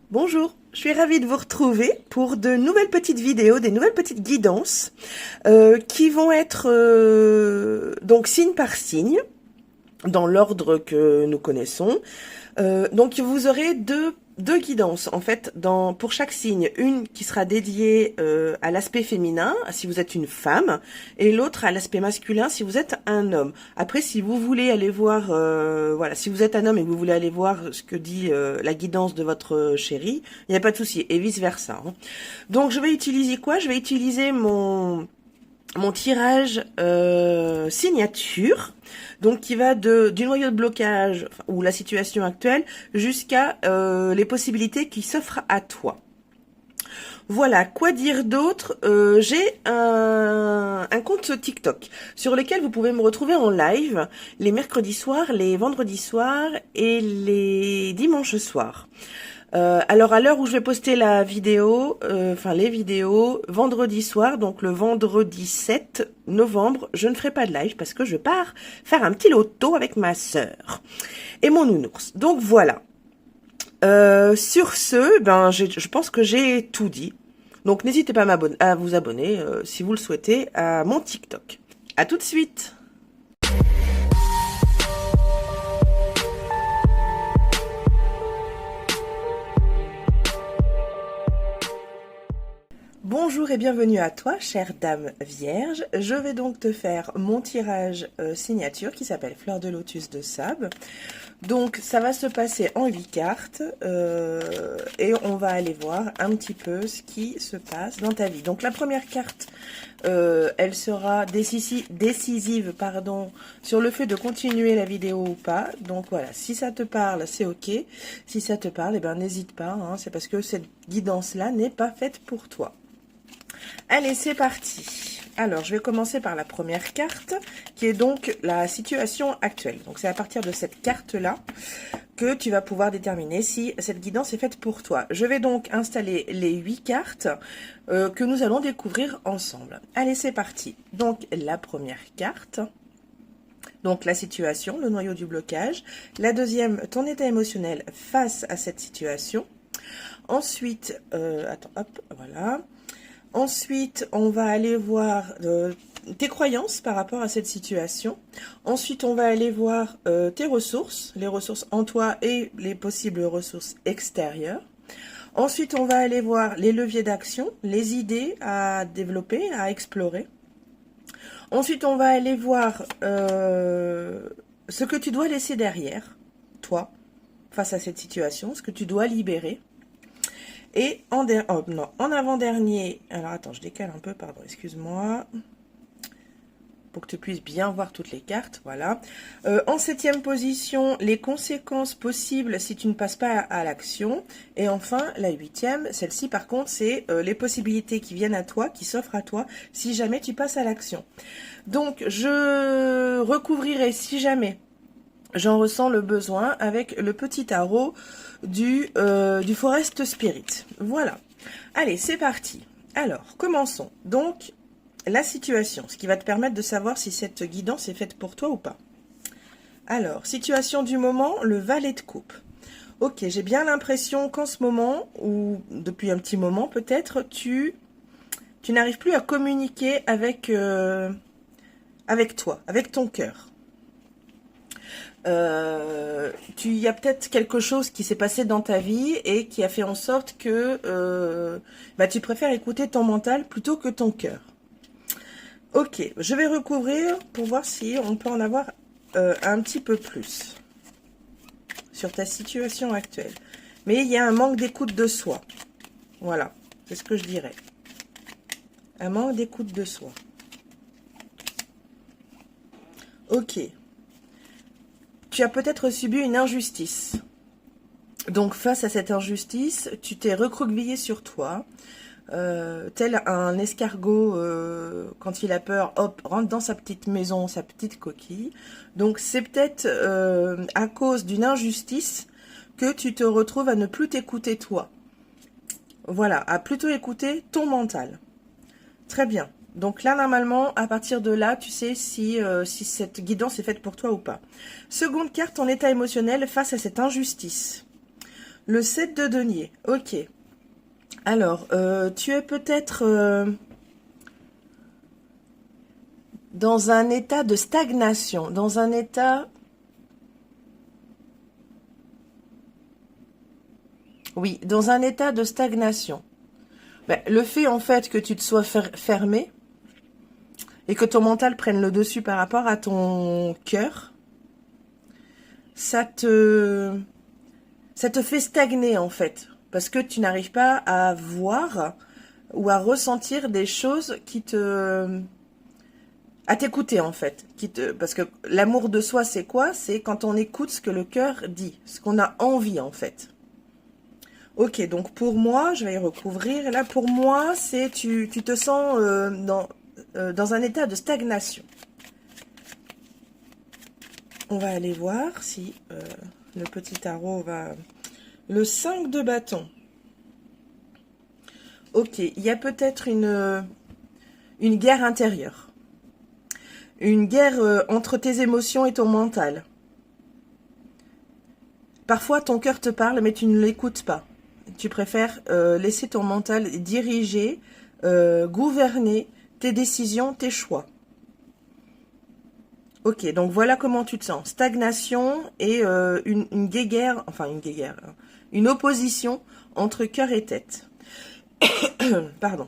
Bonjour, je suis ravie de vous retrouver pour de nouvelles petites vidéos, des nouvelles petites guidances qui vont être donc signe par signe, dans l'ordre que nous connaissons. Donc vous aurez deux guidances en fait pour chaque signe, une qui sera dédiée à l'aspect féminin si vous êtes une femme et l'autre à l'aspect masculin si vous êtes un homme. Après si vous voulez aller voir voilà, si vous êtes un homme et que vous voulez aller voir ce que dit la guidance de votre chéri, il n'y a pas de souci, et vice versa, hein. Donc je vais utiliser quoi? Je vais utiliser mon tirage signature, donc qui va du noyau de blocage ou la situation actuelle jusqu'à les possibilités qui s'offrent à toi. Voilà, quoi dire d'autre? J'ai un compte TikTok sur lequel vous pouvez me retrouver en live les mercredis soirs, les vendredis soirs et les dimanches soirs. Alors à l'heure où je vais poster la vidéo, les vidéos, vendredi soir, donc le vendredi 7 novembre, je ne ferai pas de live parce que je pars faire un petit loto avec ma sœur et mon nounours. Donc voilà. Sur ce, je pense que j'ai tout dit. Donc n'hésitez pas à vous abonner si vous le souhaitez à mon TikTok. À tout de suite. Bonjour et bienvenue à toi, chère dame vierge. Je vais donc te faire mon tirage signature qui s'appelle Fleur de Lotus de Sab. Donc ça va se passer en 8 cartes et on va aller voir un petit peu ce qui se passe dans ta vie. Donc la première carte, elle sera décisive sur le fait de continuer la vidéo ou pas. Donc voilà, si ça te parle, c'est ok. Si ça te parle, eh ben n'hésite pas, hein, c'est parce que cette guidance-là n'est pas faite pour toi. Allez, c'est parti. Alors, je vais commencer par la première carte, qui est donc la situation actuelle. Donc, c'est à partir de cette carte-là que tu vas pouvoir déterminer si cette guidance est faite pour toi. Je vais donc installer les 8 cartes que nous allons découvrir ensemble. Allez, c'est parti. Donc, la première carte, donc la situation, le noyau du blocage. La deuxième, ton état émotionnel face à cette situation. Ensuite, voilà. Ensuite, on va aller voir tes croyances par rapport à cette situation. Ensuite, on va aller voir tes ressources, les ressources en toi et les possibles ressources extérieures. Ensuite, on va aller voir les leviers d'action, les idées à développer, à explorer. Ensuite, on va aller voir ce que tu dois laisser derrière, toi, face à cette situation, ce que tu dois libérer. Et en avant-dernier, alors attends, je décale un peu, pardon, excuse-moi, pour que tu puisses bien voir toutes les cartes, voilà. En 7e position, les conséquences possibles si tu ne passes pas à l'action. Et enfin, la 8e, celle-ci par contre, c'est les possibilités qui viennent à toi, qui s'offrent à toi, si jamais tu passes à l'action. Donc, je recouvrirai, si jamais j'en ressens le besoin, avec le petit tarot du Forest Spirit. Voilà. Allez, c'est parti. Alors, commençons. Donc, la situation, ce qui va te permettre de savoir si cette guidance est faite pour toi ou pas. Alors, situation du moment, le valet de coupe. Ok, j'ai bien l'impression qu'en ce moment, ou depuis un petit moment peut-être, tu n'arrives plus à communiquer avec toi, avec ton cœur. Il y a peut-être quelque chose qui s'est passé dans ta vie et qui a fait en sorte que tu préfères écouter ton mental plutôt que ton cœur. Ok, je vais recouvrir pour voir si on peut en avoir un petit peu plus sur ta situation actuelle. Mais il y a un manque d'écoute de soi. Voilà, c'est ce que je dirais. Un manque d'écoute de soi. Ok. Tu as peut-être subi une injustice. Donc face à cette injustice, tu t'es recroquevillé sur toi, tel un escargot quand il a peur, hop, rentre dans sa petite maison, sa petite coquille. Donc c'est peut-être à cause d'une injustice que tu te retrouves à ne plus t'écouter toi. Voilà, à plutôt écouter ton mental. Très bien. Donc là, normalement, à partir de là, tu sais si cette guidance est faite pour toi ou pas. Seconde carte, ton état émotionnel face à cette injustice. Le 7 de denier, ok. Alors, tu es peut-être dans un état de stagnation, dans un état... Oui, dans un état de stagnation. Ben, le fait, en fait, que tu te sois fermé et que ton mental prenne le dessus par rapport à ton cœur, ça te fait stagner, en fait. Parce que tu n'arrives pas à voir ou à ressentir des choses qui te... à t'écouter, en fait. Parce que l'amour de soi, c'est quoi? C'est quand on écoute ce que le cœur dit, ce qu'on a envie, en fait. Ok, donc pour moi, je vais y recouvrir. Là, pour moi, c'est tu te sens dans un état de stagnation. On va aller voir si le petit tarot va... Le 5 de bâton. Ok, il y a peut-être une guerre intérieure. Une guerre entre tes émotions et ton mental. Parfois, ton cœur te parle, mais tu ne l'écoutes pas. Tu préfères laisser ton mental diriger, gouverner tes décisions, tes choix. Ok, donc voilà comment tu te sens. Stagnation et une guéguerre, enfin une guéguerre, hein, une opposition entre cœur et tête. Pardon.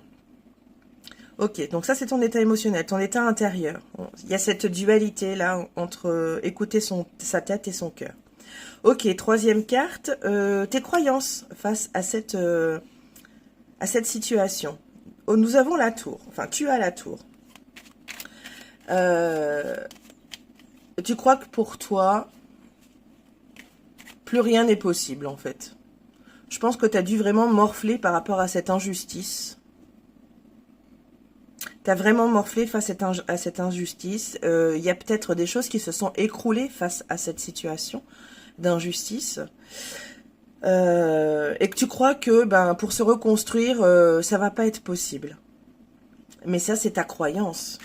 Ok, donc ça c'est ton état émotionnel, ton état intérieur. Il y a cette dualité là entre écouter sa tête et son cœur. Ok, troisième carte, tes croyances face à cette situation. Oh, nous avons la tour, enfin tu as la tour. Tu crois que pour toi, plus rien n'est possible en fait. Je pense que tu as dû vraiment morfler par rapport à cette injustice. Tu as vraiment morflé face à cette injustice. Il y a peut-être des choses qui se sont écroulées face à cette situation d'injustice. Et que tu crois que pour se reconstruire, ça va pas être possible. Mais ça, c'est ta croyance.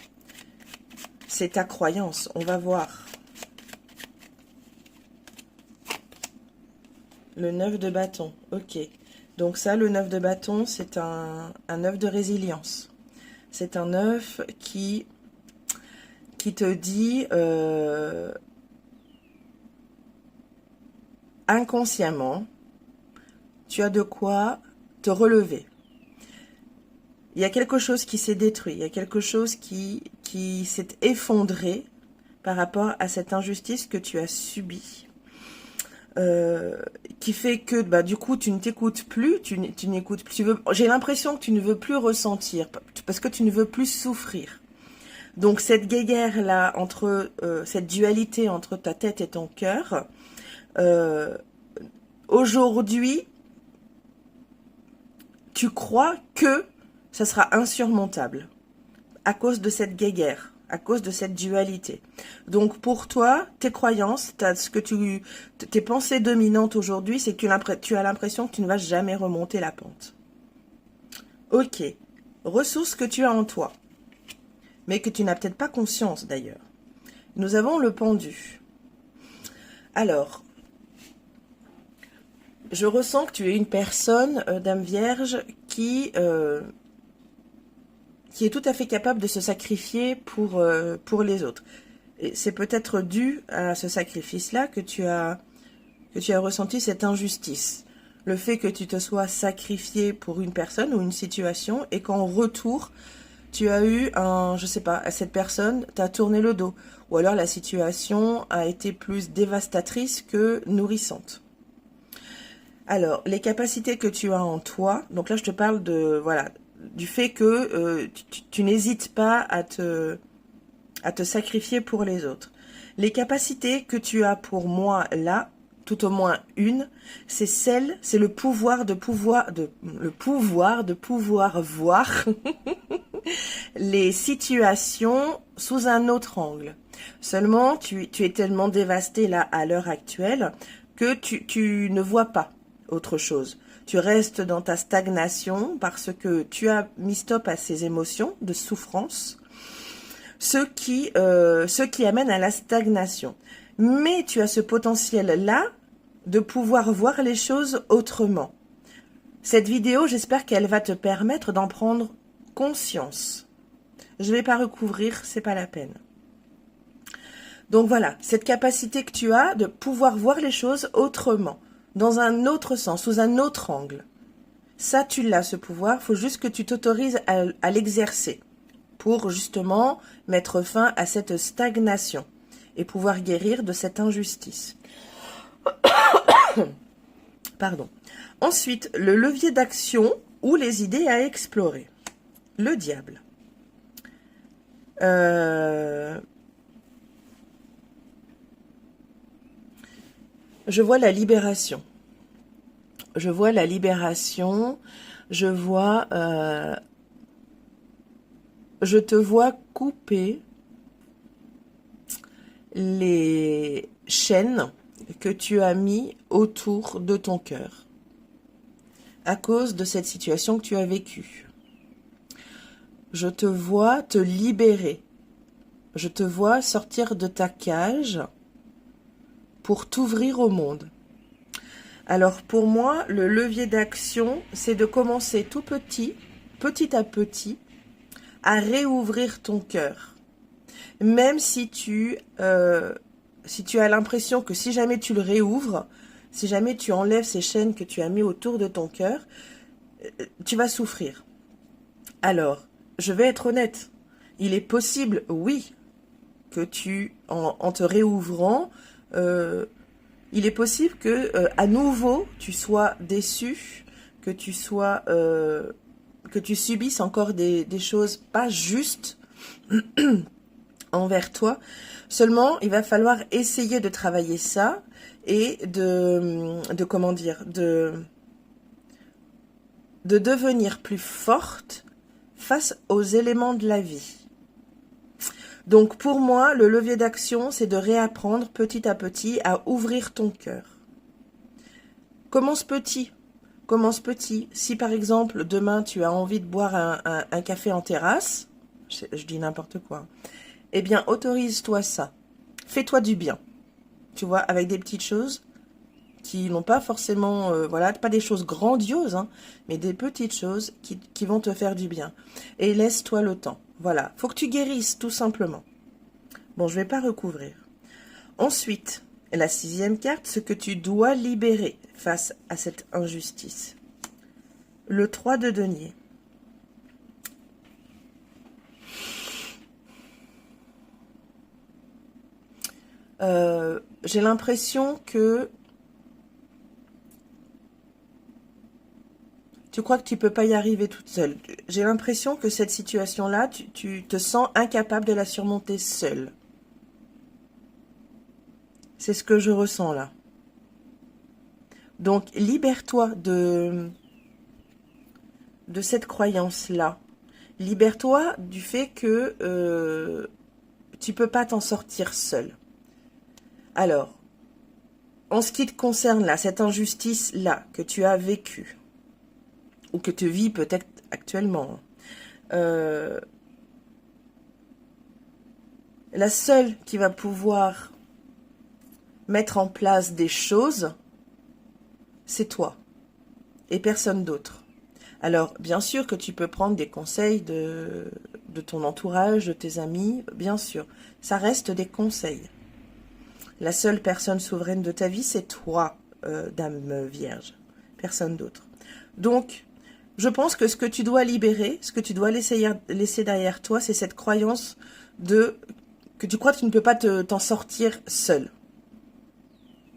C'est ta croyance. On va voir. Le 9 de bâton. Ok. Donc ça, le 9 de bâton, c'est un 9 de résilience. C'est un 9 qui te dit inconsciemment, tu as de quoi te relever. Il y a quelque chose qui s'est détruit, il y a quelque chose qui s'est effondré par rapport à cette injustice que tu as subie. Qui fait que du coup tu ne t'écoutes plus, tu n'écoutes plus, j'ai l'impression que tu ne veux plus ressentir, parce que tu ne veux plus souffrir. Donc cette guéguerre là, entre cette dualité entre ta tête et ton cœur, aujourd'hui, tu crois que ça sera insurmontable à cause de cette guéguerre, à cause de cette dualité. Donc pour toi, tes croyances, tes pensées dominantes aujourd'hui, c'est que tu as l'impression que tu ne vas jamais remonter la pente. Ok, ressources que tu as en toi, mais que tu n'as peut-être pas conscience d'ailleurs. Nous avons le pendu. Alors, je ressens que tu es une personne, Dame Vierge, qui est tout à fait capable de se sacrifier pour les autres. C'est peut-être dû à ce sacrifice-là que tu as ressenti cette injustice. Le fait que tu te sois sacrifié pour une personne ou une situation et qu'en retour, tu as eu je sais pas, cette personne t'a tourné le dos. Ou alors la situation a été plus dévastatrice que nourrissante. Alors, les capacités que tu as en toi, donc là je te parle du fait que tu n'hésites pas à te sacrifier pour les autres. Les capacités que tu as pour moi là, tout au moins une, c'est le pouvoir de pouvoir voir les situations sous un autre angle. Seulement, tu es tellement dévasté là à l'heure actuelle que tu ne vois pas autre chose. Tu restes dans ta stagnation parce que tu as mis stop à ces émotions de souffrance, ce qui amène à la stagnation. Mais tu as ce potentiel-là de pouvoir voir les choses autrement. Cette vidéo, j'espère qu'elle va te permettre d'en prendre conscience. Je ne vais pas recouvrir, c'est pas la peine. Donc voilà, cette capacité que tu as de pouvoir voir les choses autrement, dans un autre sens, sous un autre angle. Ça, tu l'as, ce pouvoir, il faut juste que tu t'autorises à l'exercer pour justement mettre fin à cette stagnation et pouvoir guérir de cette injustice. Pardon. Ensuite, le levier d'action ou les idées à explorer. Le diable. Je vois la libération. Je vois la libération. Je vois... je te vois couper les chaînes que tu as mis autour de ton cœur à cause de cette situation que tu as vécue. Je te vois te libérer. Je te vois sortir de ta cage pour t'ouvrir au monde. Alors pour moi, le levier d'action, c'est de commencer tout petit, petit à petit, à réouvrir ton cœur. Même si tu as l'impression que si jamais tu le réouvres, si jamais tu enlèves ces chaînes que tu as mis autour de ton cœur, tu vas souffrir. Alors, je vais être honnête. Il est possible, oui, que tu, en te réouvrant, il est possible que à nouveau tu sois déçu, que tu subisses encore des choses pas justes envers toi. Seulement, il va falloir essayer de travailler ça et de comment dire, de devenir plus forte face aux éléments de la vie. Donc pour moi, le levier d'action, c'est de réapprendre petit à petit à ouvrir ton cœur. Commence petit. Commence petit. Si par exemple, demain, tu as envie de boire un café en terrasse, je dis n'importe quoi, eh bien, autorise-toi ça. Fais-toi du bien. Tu vois, avec des petites choses qui n'ont pas forcément, voilà, pas des choses grandioses, hein, mais des petites choses qui vont te faire du bien. Et laisse-toi le temps. Voilà, faut que tu guérisses, tout simplement. Bon, je ne vais pas recouvrir. Ensuite, la 6e carte, ce que tu dois libérer face à cette injustice. Le 3 de denier. J'ai l'impression que tu crois que tu peux pas y arriver toute seule. J'ai l'impression que cette situation-là, tu te sens incapable de la surmonter seule. C'est ce que je ressens là. Donc, libère-toi de cette croyance-là. Libère-toi du fait que tu peux pas t'en sortir seule. Alors, en ce qui te concerne là, cette injustice-là que tu as vécue, ou que tu vis peut-être actuellement, la seule qui va pouvoir mettre en place des choses, c'est toi et personne d'autre. Alors, bien sûr que tu peux prendre des conseils de ton entourage, de tes amis, bien sûr. Ça reste des conseils. La seule personne souveraine de ta vie, c'est toi, Dame Vierge. Personne d'autre. Donc, je pense que ce que tu dois libérer, ce que tu dois laisser derrière toi, c'est cette croyance que tu crois que tu ne peux pas t'en sortir seul.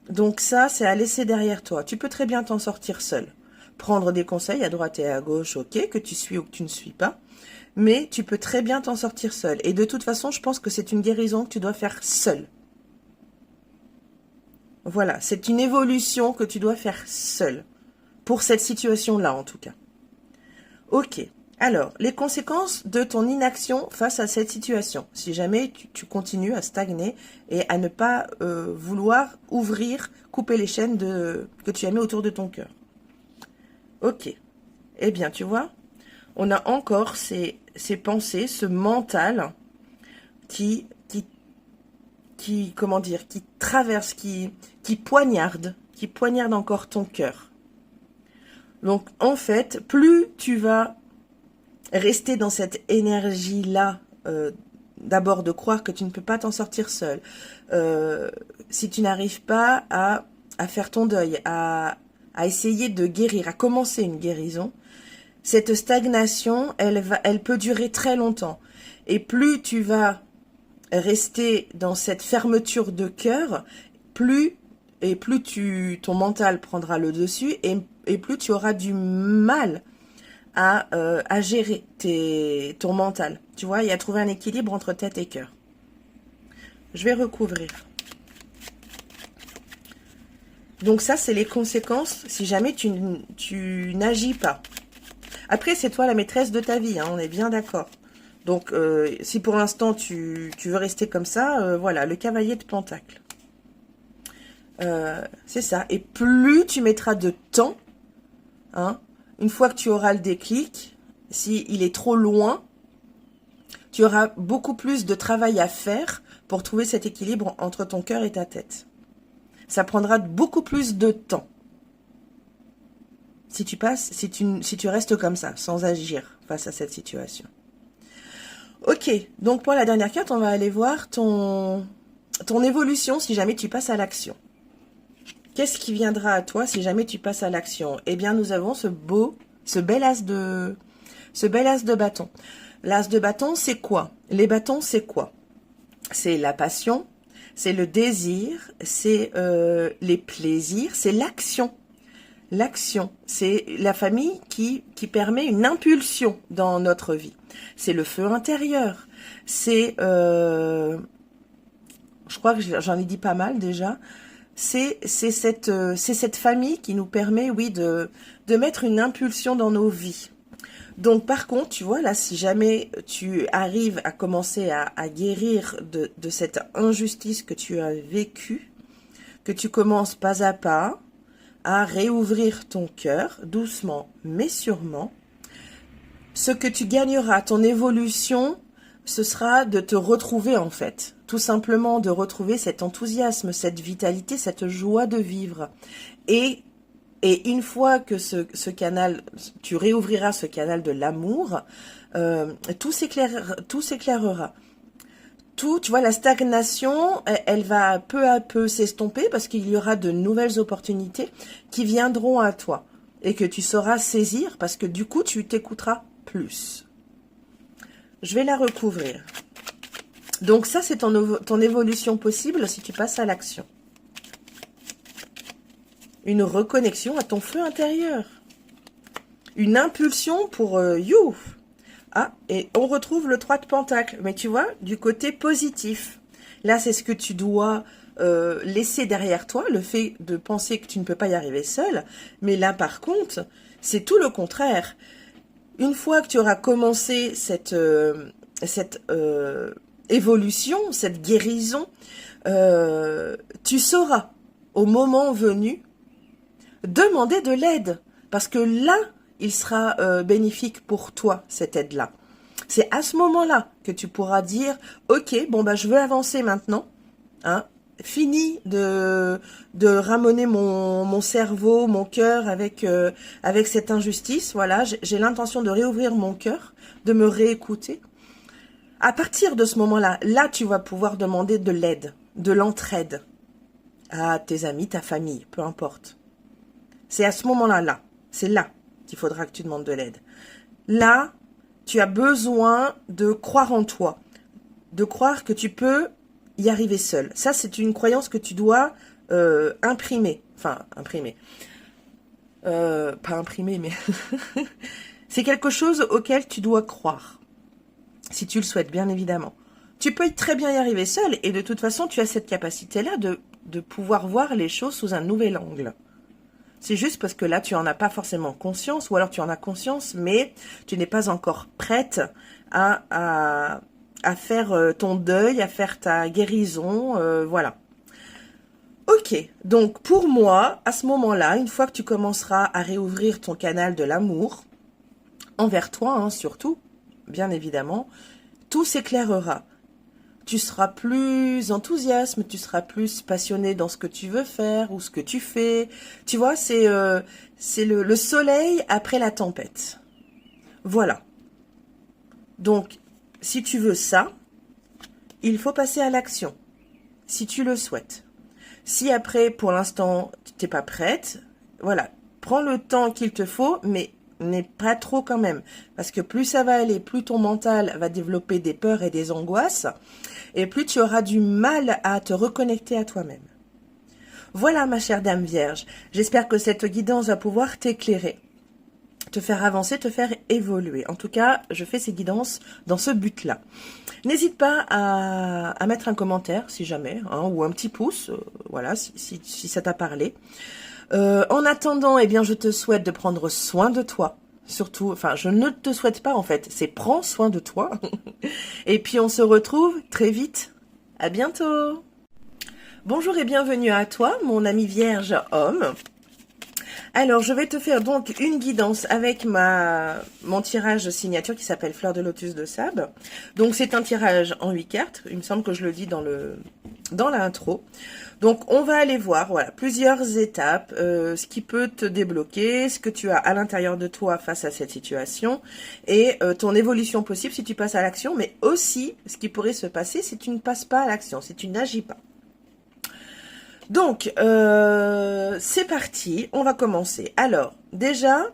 Donc ça, c'est à laisser derrière toi. Tu peux très bien t'en sortir seul. Prendre des conseils à droite et à gauche, ok, que tu suis ou que tu ne suis pas. Mais tu peux très bien t'en sortir seul. Et de toute façon, je pense que c'est une guérison que tu dois faire seul. Voilà, c'est une évolution que tu dois faire seul. Pour cette situation-là, en tout cas. Ok. Alors, les conséquences de ton inaction face à cette situation. Si jamais tu continues à stagner et à ne pas vouloir ouvrir, couper les chaînes que tu as mis autour de ton cœur. Ok. Eh bien, tu vois, on a encore ces pensées, ce mental qui comment dire, qui traverse, qui poignarde qui poignarde encore ton cœur. Donc, en fait, plus tu vas rester dans cette énergie-là, d'abord de croire que tu ne peux pas t'en sortir seul, si tu n'arrives pas à faire ton deuil, à essayer de guérir, à commencer une guérison, cette stagnation, elle peut durer très longtemps. Et plus tu vas rester dans cette fermeture de cœur, plus ton mental prendra le dessus et plus tu auras du mal à gérer ton mental. Tu vois, il y a trouvé un équilibre entre tête et cœur. Je vais recouvrir. Donc ça, c'est les conséquences si jamais tu n'agis pas. Après, c'est toi la maîtresse de ta vie, hein, on est bien d'accord. Donc, si pour l'instant, tu veux rester comme ça, voilà, le cavalier de Pentacle. C'est ça. Et plus tu mettras de temps, hein, une fois que tu auras le déclic, s'il est trop loin, tu auras beaucoup plus de travail à faire pour trouver cet équilibre entre ton cœur et ta tête. Ça prendra beaucoup plus de temps. Si tu restes comme ça, sans agir face à cette situation. Ok, donc pour la dernière carte, on va aller voir ton évolution si jamais tu passes à l'action. Qu'est-ce qui viendra à toi si jamais tu passes à l'action? Eh bien, nous avons ce bel as de bâton. L'as de bâton, c'est quoi? Les bâtons, c'est quoi? C'est la passion, c'est le désir, c'est les plaisirs, c'est l'action. L'action, c'est la famille qui permet une impulsion dans notre vie. C'est le feu intérieur. C'est, je crois que j'en ai dit pas mal déjà. C'est cette famille qui nous permet, oui, de mettre une impulsion dans nos vies. Donc, par contre, tu vois, là, si jamais tu arrives à commencer à guérir de cette injustice que tu as vécue, que tu commences pas à pas à réouvrir ton cœur, doucement mais sûrement, ce que tu gagneras, ton évolution, ce sera de te retrouver en fait. Tout simplement de retrouver cet enthousiasme, cette vitalité, cette joie de vivre. Et une fois que ce canal, tu réouvriras ce canal de l'amour, tout s'éclairera. Tout, tu vois, la stagnation, elle va peu à peu s'estomper parce qu'il y aura de nouvelles opportunités qui viendront à toi et que tu sauras saisir parce que du coup, tu t'écouteras plus. Je vais la recouvrir. Donc ça, c'est ton évolution possible si tu passes à l'action. Une reconnexion à ton feu intérieur. Une impulsion pour you. Ah, et on retrouve le 3 de Pentacle. Mais tu vois, du côté positif. Là, c'est ce que tu dois laisser derrière toi, le fait de penser que tu ne peux pas y arriver seul. Mais là, par contre, c'est tout le contraire. Une fois que tu auras commencé cette évolution, cette guérison, tu sauras, au moment venu, demander de l'aide. Parce que là, il sera bénéfique pour toi, cette aide-là. C'est à ce moment-là que tu pourras dire, ok, bon bah je veux avancer maintenant, hein, fini de ramener mon cerveau, mon cœur avec cette injustice, voilà, j'ai l'intention de réouvrir mon cœur, de me réécouter. À partir de ce moment-là, là tu vas pouvoir demander de l'aide, de l'entraide à tes amis, ta famille, peu importe. C'est à ce moment-là, c'est là qu'il faudra que tu demandes de l'aide. Là, tu as besoin de croire en toi, de croire que tu peux y arriver seul. Ça, c'est une croyance que tu dois imprimer. Enfin, imprimer. Pas imprimer, mais... c'est quelque chose auquel tu dois croire. Si tu le souhaites, bien évidemment. Tu peux très bien y arriver seul, et de toute façon, tu as cette capacité-là de pouvoir voir les choses sous un nouvel angle. C'est juste parce que là, tu n'en as pas forcément conscience, ou alors tu en as conscience, mais tu n'es pas encore prête à faire ton deuil, à faire ta guérison, voilà. Ok, donc pour moi, à ce moment-là, une fois que tu commenceras à réouvrir ton canal de l'amour, envers toi, hein, surtout, bien évidemment, tout s'éclairera. tu seras plus enthousiaste, tu seras plus passionné dans ce que tu veux faire ou ce que tu fais. Tu vois, c'est le soleil après la tempête. Voilà. Donc, si tu veux ça, il faut passer à l'action, si tu le souhaites. Si après, pour l'instant, tu n'es pas prête, voilà, prends le temps qu'il te faut, mais n'est pas trop quand même. Parce que plus ça va aller, plus ton mental va développer des peurs et des angoisses, et plus tu auras du mal à te reconnecter à toi-même. Voilà, ma chère Dame Vierge, j'espère que cette guidance va pouvoir t'éclairer, te faire avancer, te faire évoluer. En tout cas, je fais ces guidances dans ce but-là. N'hésite pas à mettre un commentaire, si jamais, hein, ou un petit pouce, voilà, si ça t'a parlé. En attendant, eh bien, je te souhaite de prendre soin de toi. Surtout, enfin, je ne te souhaite pas, en fait, c'est prends soin de toi. Et puis, on se retrouve très vite. À bientôt. Bonjour et bienvenue à toi, mon ami Vierge homme. Alors, je vais te faire donc une guidance avec mon tirage signature qui s'appelle Fleur de Lotus de Sable. Donc, c'est un tirage en 8 cartes. Il me semble que je le dis dans l'intro. Donc, on va aller voir, voilà, plusieurs étapes, ce qui peut te débloquer, ce que tu as à l'intérieur de toi face à cette situation et ton évolution possible si tu passes à l'action, mais aussi ce qui pourrait se passer si tu ne passes pas à l'action, si tu n'agis pas. Donc, c'est parti, on va commencer. Alors, déjà,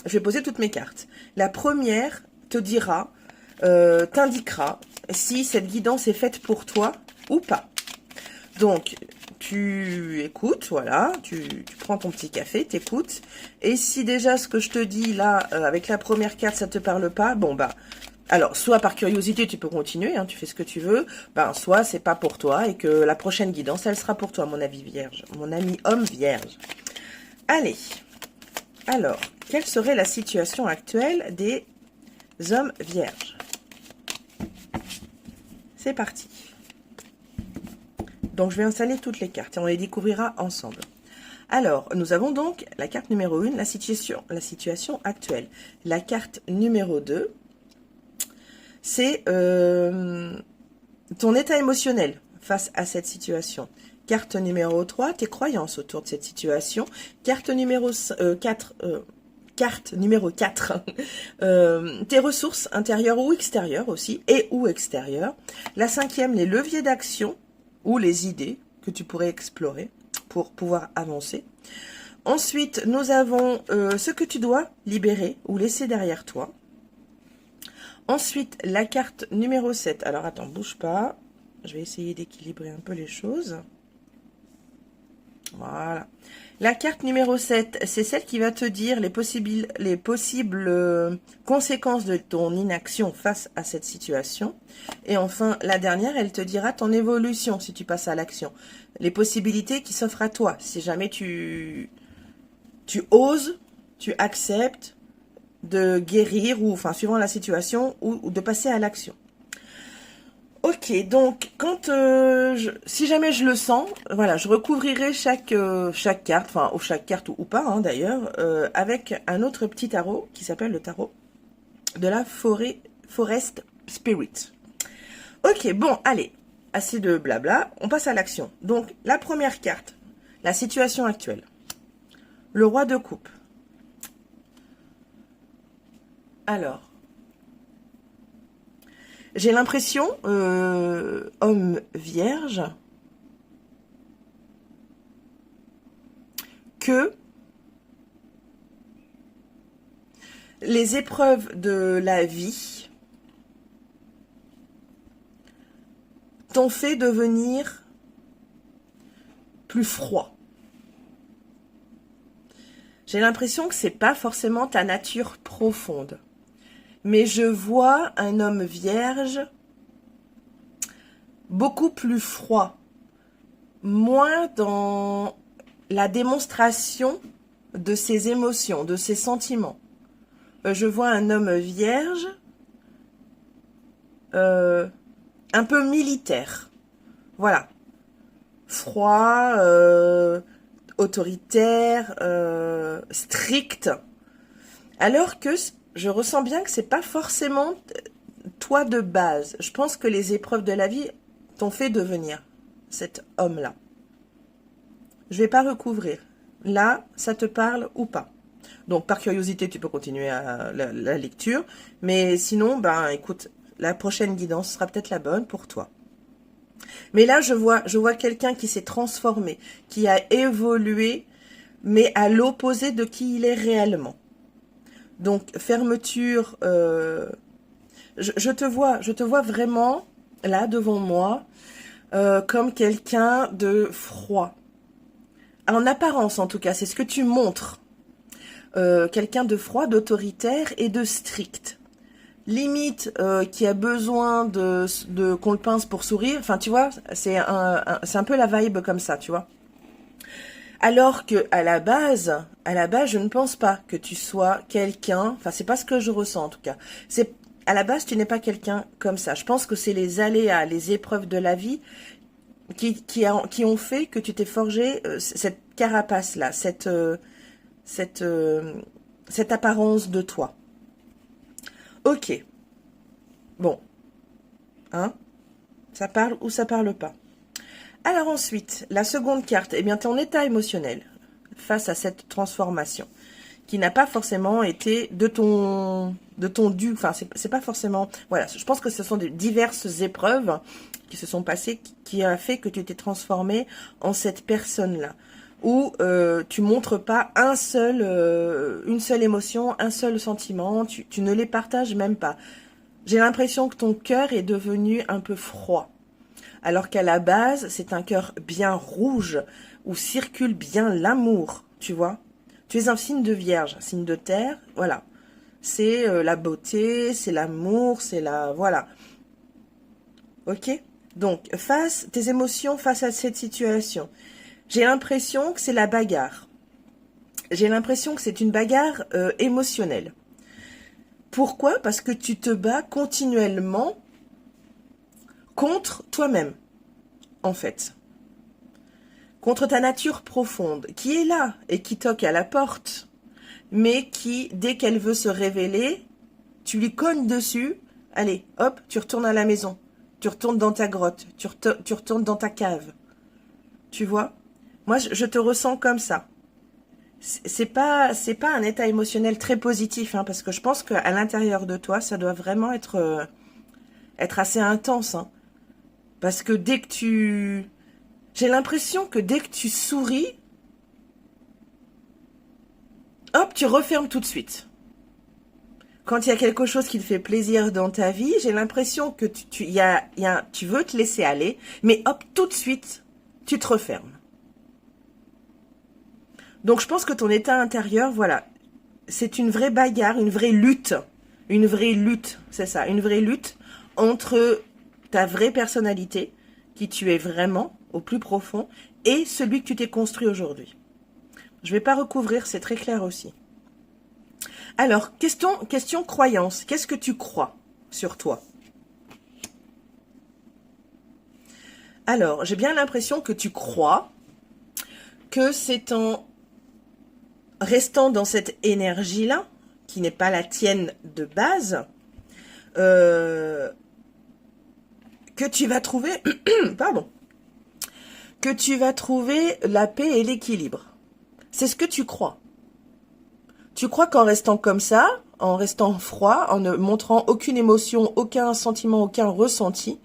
je vais poser toutes mes cartes. La première te dira, t'indiquera si cette guidance est faite pour toi ou pas. Donc, tu écoutes, voilà, tu prends ton petit café, t'écoutes. Et si déjà ce que je te dis là, avec la première carte, ça te parle pas, bon bah... Alors, soit par curiosité, tu peux continuer, hein, tu fais ce que tu veux, ben, soit c'est pas pour toi et que la prochaine guidance, elle sera pour toi, mon ami vierge, mon ami homme vierge. Allez, alors, quelle serait la situation actuelle des hommes vierges? C'est parti. Donc, je vais installer toutes les cartes et on les découvrira ensemble. Alors, nous avons donc la carte numéro 1, la situation actuelle. La carte numéro 2, c'est ton état émotionnel face à cette situation. Carte numéro 3, tes croyances autour de cette situation. Carte numéro 4, tes ressources intérieures ou extérieures aussi, et ou extérieures. La 5e, les leviers d'action ou les idées que tu pourrais explorer pour pouvoir avancer. Ensuite, nous avons ce que tu dois libérer ou laisser derrière toi. Ensuite, la carte numéro 7. Alors, attends, bouge pas. Je vais essayer d'équilibrer un peu les choses. Voilà. La carte numéro 7, c'est celle qui va te dire les possibles conséquences de ton inaction face à cette situation. Et enfin, la dernière, elle te dira ton évolution si tu passes à l'action. Les possibilités qui s'offrent à toi. Si jamais tu oses, tu acceptes de guérir, ou enfin suivant la situation, ou de passer à l'action. Ok, donc quand si jamais je le sens, voilà, je recouvrirai chaque carte, enfin ou chaque carte ou pas hein, d'ailleurs, avec un autre petit tarot qui s'appelle le tarot de la Forest Spirit. Ok, bon, allez, assez de blabla, on passe à l'action. Donc la première carte, la situation actuelle, le roi de coupe. Alors, j'ai l'impression, homme vierge, que les épreuves de la vie t'ont fait devenir plus froid. J'ai l'impression que c'est pas forcément ta nature profonde. Mais je vois un homme vierge beaucoup plus froid, moins dans la démonstration de ses émotions, de ses sentiments. Je vois un homme vierge un peu militaire, voilà, froid, autoritaire, strict, alors que je ressens bien que c'est pas forcément toi de base. Je pense que les épreuves de la vie t'ont fait devenir cet homme-là. Je vais pas recouvrir. Là, ça te parle ou pas? Donc, par curiosité, tu peux continuer la lecture. Mais sinon, ben, écoute, la prochaine guidance sera peut-être la bonne pour toi. Mais là, je vois quelqu'un qui s'est transformé, qui a évolué, mais à l'opposé de qui il est réellement. Donc, fermeture, je te vois vraiment, là, devant moi, comme quelqu'un de froid. En apparence, en tout cas, c'est ce que tu montres. Quelqu'un de froid, d'autoritaire et de strict. Limite, qui a besoin de qu'on le pince pour sourire. Enfin, tu vois, c'est un peu la vibe comme ça, tu vois. Alors que à la base, je ne pense pas que tu sois quelqu'un. Enfin, c'est pas ce que je ressens en tout cas. C'est à la base, tu n'es pas quelqu'un comme ça. Je pense que c'est les aléas, les épreuves de la vie qui ont fait que tu t'es forgé cette carapace-là, cette apparence de toi. Ok. Bon. Hein? Ça parle ou ça parle pas? Alors ensuite, la seconde carte, eh bien ton état émotionnel face à cette transformation, qui n'a pas forcément été de ton dû, enfin c'est pas forcément, voilà, je pense que ce sont des diverses épreuves qui se sont passées, qui a fait que tu t'es transformé en cette personne-là, où tu montres pas une seule émotion, un seul sentiment, tu ne les partages même pas. J'ai l'impression que ton cœur est devenu un peu froid. Alors qu'à la base, c'est un cœur bien rouge, où circule bien l'amour, tu vois. Tu es un signe de vierge, un signe de terre, voilà. C'est la beauté, c'est l'amour, c'est la... Voilà. Ok? Donc, tes émotions face à cette situation. J'ai l'impression que c'est la bagarre. J'ai l'impression que c'est une bagarre émotionnelle. Pourquoi? Parce que tu te bats continuellement contre toi-même, en fait. Contre ta nature profonde, qui est là et qui toque à la porte, mais qui, dès qu'elle veut se révéler, tu lui cognes dessus, allez, hop, tu retournes à la maison, tu retournes dans ta grotte, tu retournes dans ta cave. Tu vois? Moi, je te ressens comme ça. C'est pas un état émotionnel très positif, hein, parce que je pense qu'à l'intérieur de toi, ça doit vraiment être assez intense, hein. Parce que j'ai l'impression que dès que tu souris, hop, tu refermes tout de suite. Quand il y a quelque chose qui te fait plaisir dans ta vie, j'ai l'impression que tu veux te laisser aller, mais hop, tout de suite, tu te refermes. Donc je pense que ton état intérieur, voilà, c'est une vraie bagarre, une vraie lutte, c'est ça, une vraie lutte entre ta vraie personnalité, qui tu es vraiment, au plus profond, et celui que tu t'es construit aujourd'hui. Je ne vais pas recouvrir, c'est très clair aussi. Alors, question croyance. Qu'est-ce que tu crois sur toi? Alors, j'ai bien l'impression que tu crois que c'est en restant dans cette énergie-là, qui n'est pas la tienne de base, que tu vas trouver, pardon, que tu vas trouver la paix et l'équilibre. C'est ce que tu crois. Tu crois qu'en restant comme ça, en restant froid, en ne montrant aucune émotion, aucun sentiment, aucun ressenti,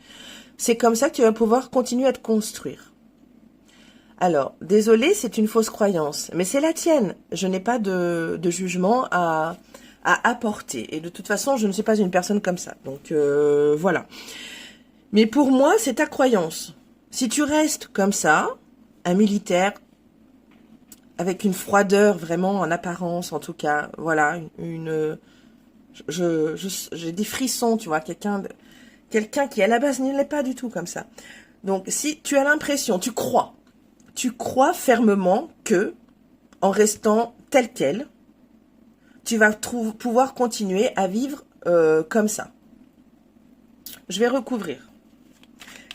c'est comme ça que tu vas pouvoir continuer à te construire. Alors, désolé, c'est une fausse croyance, mais c'est la tienne. Je n'ai pas de jugement à apporter. Et de toute façon, je ne suis pas une personne comme ça. Donc, voilà. Mais pour moi, c'est ta croyance. Si tu restes comme ça, un militaire, avec une froideur vraiment en apparence, en tout cas, voilà, j'ai des frissons, tu vois, quelqu'un qui à la base n'y l'est pas du tout comme ça. Donc, si tu as l'impression, tu crois fermement que, en restant tel quel, tu vas pouvoir continuer à vivre comme ça. Je vais recouvrir.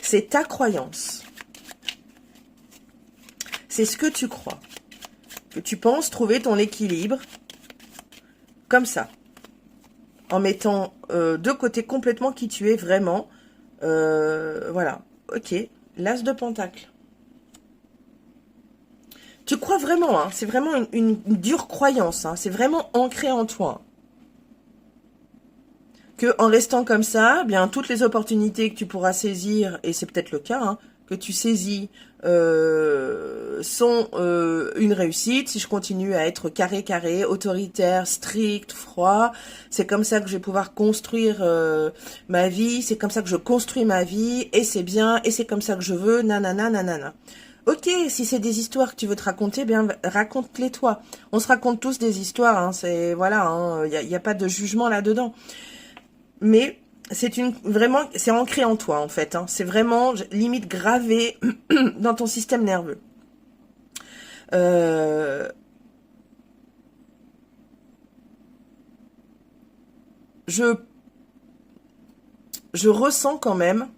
C'est ta croyance. C'est ce que tu crois. Que tu penses trouver ton équilibre comme ça. En mettant de côté complètement qui tu es vraiment. Voilà. ok, l'as de pentacle. Tu crois vraiment, hein, c'est vraiment une dure croyance, hein, c'est vraiment ancré en toi. Que en restant comme ça, bien toutes les opportunités que tu pourras saisir, et c'est peut-être le cas, hein, que tu saisis, sont une réussite. Si je continue à être carré, autoritaire, strict, froid, c'est comme ça que je vais pouvoir construire ma vie, c'est comme ça que je construis ma vie, et c'est bien, et c'est comme ça que je veux, nanana, nanana. Ok, si c'est des histoires que tu veux te raconter, bien raconte-les toi. On se raconte tous des histoires, hein, c'est voilà, hein, y a pas de jugement là-dedans. Mais c'est vraiment, c'est ancré en toi en fait. Hein, c'est vraiment limite gravé dans ton système nerveux. Je ressens quand même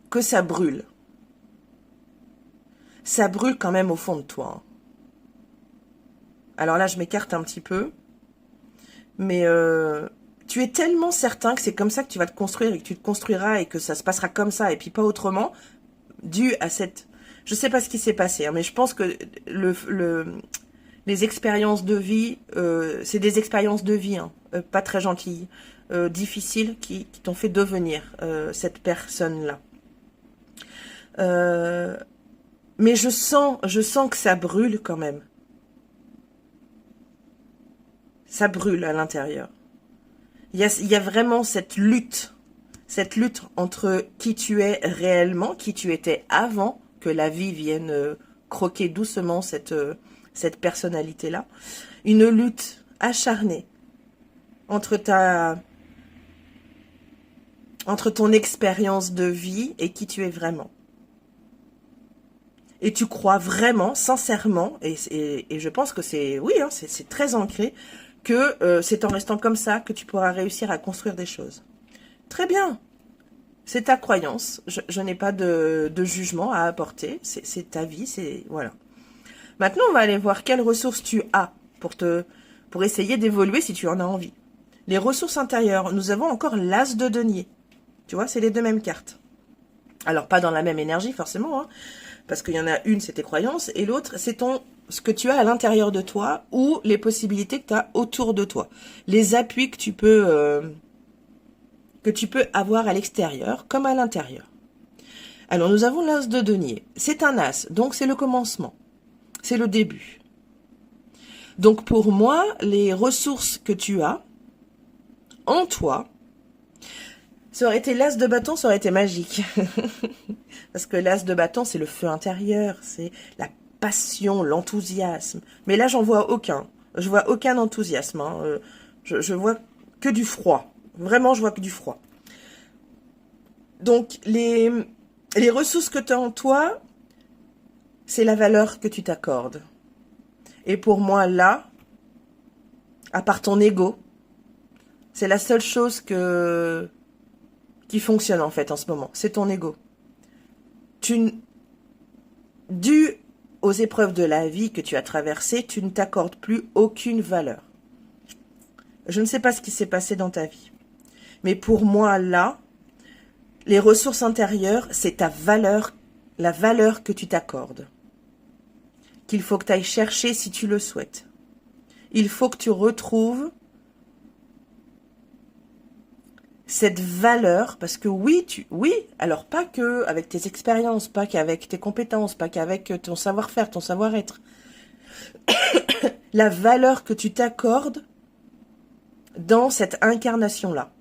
que ça brûle. Ça brûle quand même au fond de toi. Alors là, je m'écarte un petit peu. Mais tu es tellement certain que c'est comme ça que tu vas te construire et que tu te construiras et que ça se passera comme ça et puis pas autrement, dû à cette... Je sais pas ce qui s'est passé, hein, mais je pense que les expériences de vie, c'est des expériences de vie, hein, pas très gentilles, difficiles, qui t'ont fait devenir cette personne-là. Mais je sens que ça brûle quand même. Ça brûle à l'intérieur. Il y a vraiment cette lutte entre qui tu es réellement, qui tu étais avant que la vie vienne croquer doucement cette personnalité-là. Une lutte acharnée entre ton expérience de vie et qui tu es vraiment. Et tu crois vraiment, sincèrement, et je pense que c'est, oui, hein, c'est très ancré, que c'est en restant comme ça que tu pourras réussir à construire des choses. Très bien. C'est ta croyance. Je n'ai pas de jugement à apporter. C'est ta vie. Voilà. Maintenant, on va aller voir quelles ressources tu as pour essayer d'évoluer si tu en as envie. Les ressources intérieures. Nous avons encore l'as de denier. Tu vois, c'est les deux mêmes cartes. Alors, pas dans la même énergie, forcément, hein, parce qu'il y en a une, c'est tes croyances, et l'autre, c'est ce que tu as à l'intérieur de toi ou les possibilités que tu as autour de toi. Les appuis que tu peux avoir à l'extérieur comme à l'intérieur. Alors, nous avons l'as de denier. C'est un as, donc c'est le commencement. C'est le début. Donc, pour moi, les ressources que tu as en toi, ça aurait été l'as de bâton, ça aurait été magique. Parce que l'as de bâton, c'est le feu intérieur, c'est la passion, l'enthousiasme. Mais là, j'en vois aucun. Je vois aucun enthousiasme. Hein. Je vois que du froid. Vraiment, je vois que du froid. Donc, les ressources que tu as en toi, c'est la valeur que tu t'accordes. Et pour moi, là, à part ton ego, c'est la seule chose qui fonctionne en fait en ce moment. C'est ton ego. Dû aux épreuves de la vie que tu as traversées, tu ne t'accordes plus aucune valeur. Je ne sais pas ce qui s'est passé dans ta vie. Mais pour moi, là, les ressources intérieures, c'est ta valeur, la valeur que tu t'accordes. Qu'il faut que tu ailles chercher si tu le souhaites. Il faut que tu retrouves cette valeur, parce que oui, alors pas que avec tes expériences, pas qu'avec tes compétences, pas qu'avec ton savoir-faire, ton savoir-être. La valeur que tu t'accordes dans cette incarnation-là.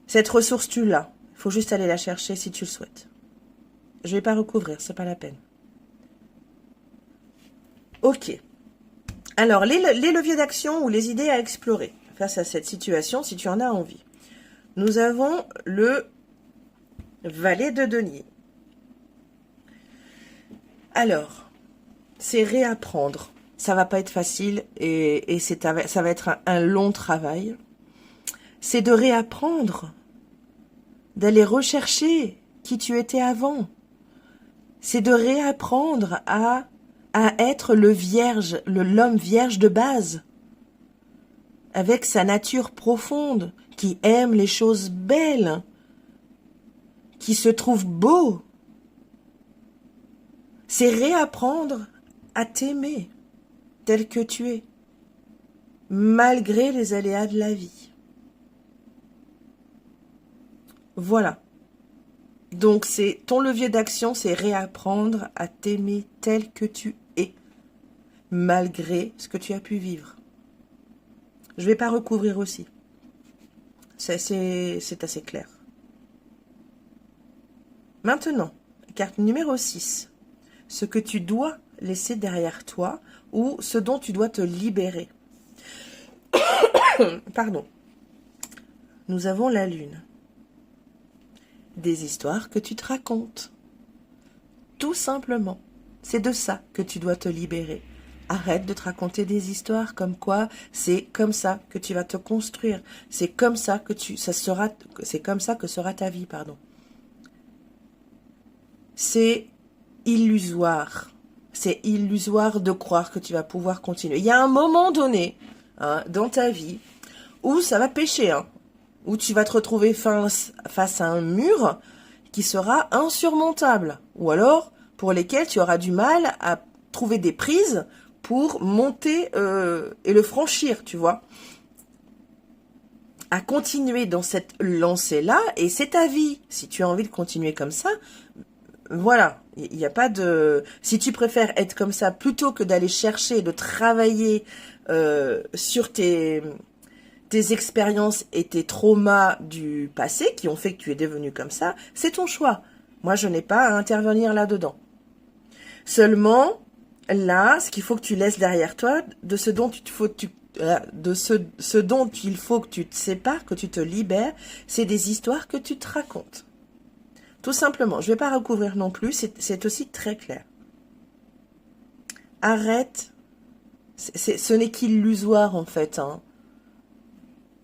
Cette ressource, tu l'as. Il faut juste aller la chercher si tu le souhaites. Je vais pas recouvrir, c'est pas la peine. Ok. Alors, les leviers d'action ou les idées à explorer face à cette situation, si tu en as envie. Nous avons le valet de denier. Alors, c'est réapprendre. Ça va pas être facile et ça va être un long travail. C'est de réapprendre, d'aller rechercher qui tu étais avant. C'est de réapprendre à être l'homme vierge de base, avec sa nature profonde, qui aime les choses belles, qui se trouve beau. C'est réapprendre à t'aimer tel que tu es, malgré les aléas de la vie. Voilà. Donc, c'est ton levier d'action, c'est réapprendre à t'aimer tel que tu es, malgré ce que tu as pu vivre. Je ne vais pas recouvrir aussi. C'est assez clair. Maintenant, carte numéro 6. Ce que tu dois laisser derrière toi ou ce dont tu dois te libérer. Pardon. Nous avons la lune. Des histoires que tu te racontes. Tout simplement. C'est de ça que tu dois te libérer. Arrête de te raconter des histoires comme quoi c'est comme ça que tu vas te construire. C'est comme ça que c'est comme ça que sera ta vie, pardon. C'est illusoire. C'est illusoire de croire que tu vas pouvoir continuer. Il y a un moment donné, hein, dans ta vie où ça va pêcher, hein, où tu vas te retrouver face à un mur qui sera insurmontable, ou alors pour lesquels tu auras du mal à trouver des prises pour monter et le franchir, tu vois. À continuer dans cette lancée-là, et c'est ta vie. Si tu as envie de continuer comme ça, voilà, il n'y a pas de... Si tu préfères être comme ça plutôt que d'aller chercher, de travailler sur tes expériences et tes traumas du passé qui ont fait que tu es devenu comme ça, c'est ton choix. Moi, je n'ai pas à intervenir là-dedans. Seulement, là, ce qu'il faut que tu laisses derrière toi, de ce dont ce dont il faut que tu te sépares, que tu te libères, c'est des histoires que tu te racontes. Tout simplement, je ne vais pas recouvrir non plus, c'est aussi très clair. Arrête, ce n'est qu'illusoire en fait. Hein.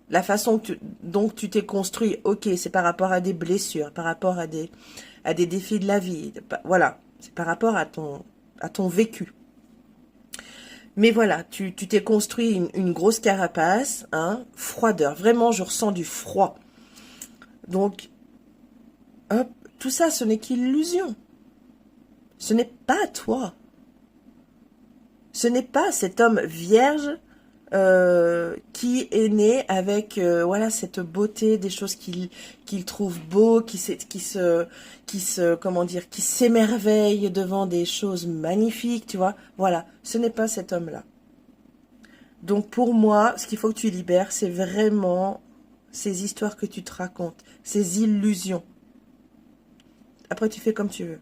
La façon dont tu t'es construit, ok, c'est par rapport à des blessures, par rapport à des défis de la vie, voilà, c'est par rapport à ton vécu. Mais voilà, tu t'es construit une grosse carapace, hein, froideur, vraiment je ressens du froid. Donc, hop, tout ça, ce n'est qu'illusion. Ce n'est pas toi. Ce n'est pas cet homme vierge qui est né avec voilà cette beauté, des choses qu'il trouve beau, qui s'émerveille devant des choses magnifiques, tu vois. Voilà, ce n'est pas cet homme-là. Donc pour moi, ce qu'il faut que tu libères, c'est vraiment ces histoires que tu te racontes, ces illusions. Après, tu fais comme tu veux.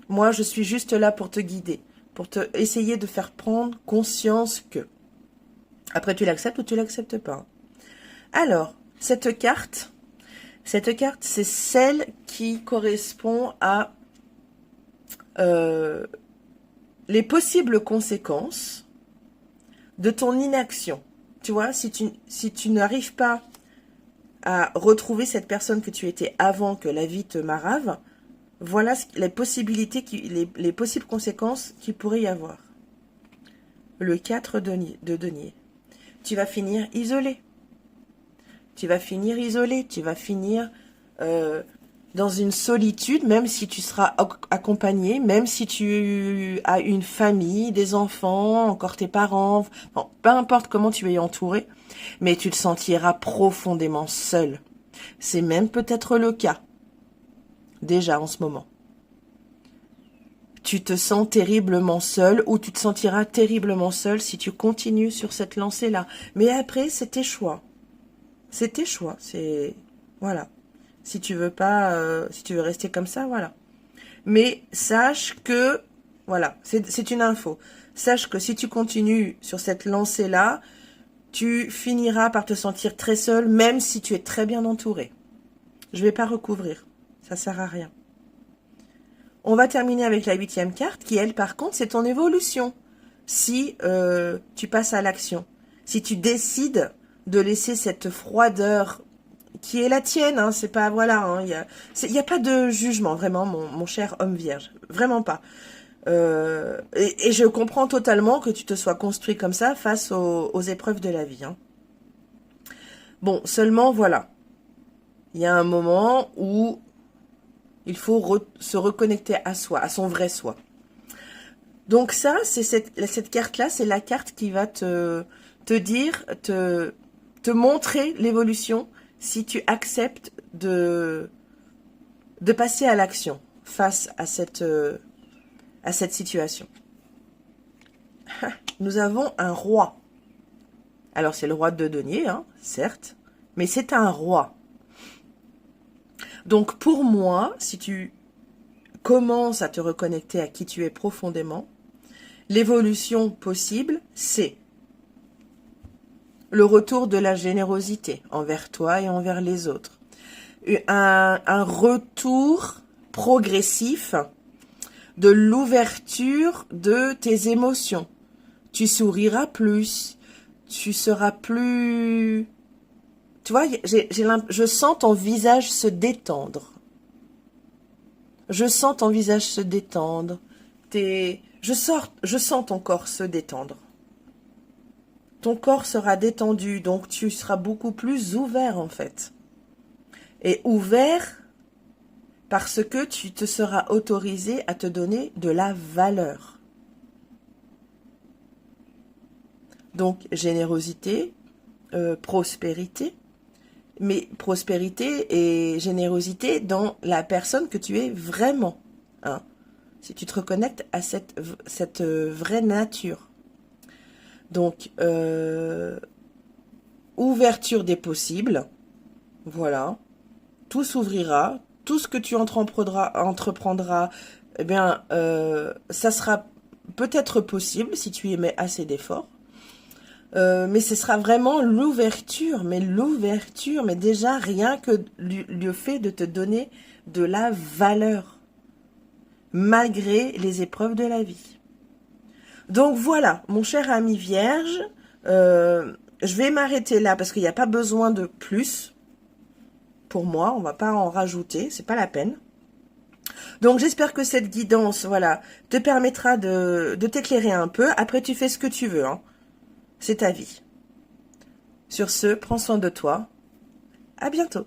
Moi, je suis juste là pour te guider, pour essayer de faire prendre conscience que. Après, tu l'acceptes ou tu l'acceptes pas. Alors, cette carte, c'est celle qui correspond à les possibles conséquences de ton inaction. Tu vois, si tu n'arrives pas à retrouver cette personne que tu étais avant que la vie te marave, voilà les possibilités, les possibles conséquences qu'il pourrait y avoir. Le 4 de denier. Tu vas finir isolé. Tu vas finir isolé. Tu vas finir dans une solitude, même si tu seras accompagné, même si tu as une famille, des enfants, encore tes parents, bon, peu importe comment tu es entouré, mais tu te sentiras profondément seul. C'est même peut-être le cas, déjà en ce moment. Tu te sens terriblement seul ou tu te sentiras terriblement seul si tu continues sur cette lancée-là. Mais après, c'est tes choix. C'est tes choix. C'est... Voilà. Si tu veux pas... si tu veux rester comme ça, voilà. Mais sache que... Voilà, c'est une info. Sache que si tu continues sur cette lancée-là, tu finiras par te sentir très seul, même si tu es très bien entouré. Je ne vais pas recouvrir. Ça sert à rien. On va terminer avec la 8e carte, qui, elle, par contre, c'est ton évolution. Si tu passes à l'action. Si tu décides de laisser cette froideur qui est la tienne, hein, c'est pas, voilà, hein, y a pas de jugement, vraiment, mon cher homme vierge. Vraiment pas. Et je comprends totalement que tu te sois construit comme ça face aux épreuves de la vie. Hein. Bon, seulement, voilà. Il y a un moment où il faut se reconnecter à soi, à son vrai soi. Donc ça, c'est cette carte-là, c'est la carte qui va te dire, te montrer l'évolution si tu acceptes de passer à l'action face à cette situation. Nous avons un roi. Alors c'est le roi de denier, hein, certes, mais c'est un roi. Donc pour moi, si tu commences à te reconnecter à qui tu es profondément, l'évolution possible, c'est le retour de la générosité envers toi et envers les autres. Un retour progressif de l'ouverture de tes émotions. Tu souriras plus, tu seras plus... Tu vois, je sens ton visage se détendre. Je sens ton visage se détendre. Je sens ton corps se détendre. Ton corps sera détendu, donc tu seras beaucoup plus ouvert en fait. Et ouvert parce que tu te seras autorisé à te donner de la valeur. Donc générosité, prospérité, mais prospérité et générosité dans la personne que tu es vraiment. Hein, si tu te reconnectes à cette vraie nature. Donc, ouverture des possibles, voilà, tout s'ouvrira, tout ce que tu entreprendras, eh bien, ça sera peut-être possible si tu y mets assez d'efforts. Mais ce sera vraiment l'ouverture, mais déjà rien que le fait de te donner de la valeur, malgré les épreuves de la vie. Donc voilà, mon cher ami vierge, je vais m'arrêter là parce qu'il n'y a pas besoin de plus. Pour moi, on va pas en rajouter, c'est pas la peine. Donc j'espère que cette guidance, voilà, te permettra de t'éclairer un peu. Après, tu fais ce que tu veux, hein. C'est ta vie. Sur ce, prends soin de toi. À bientôt.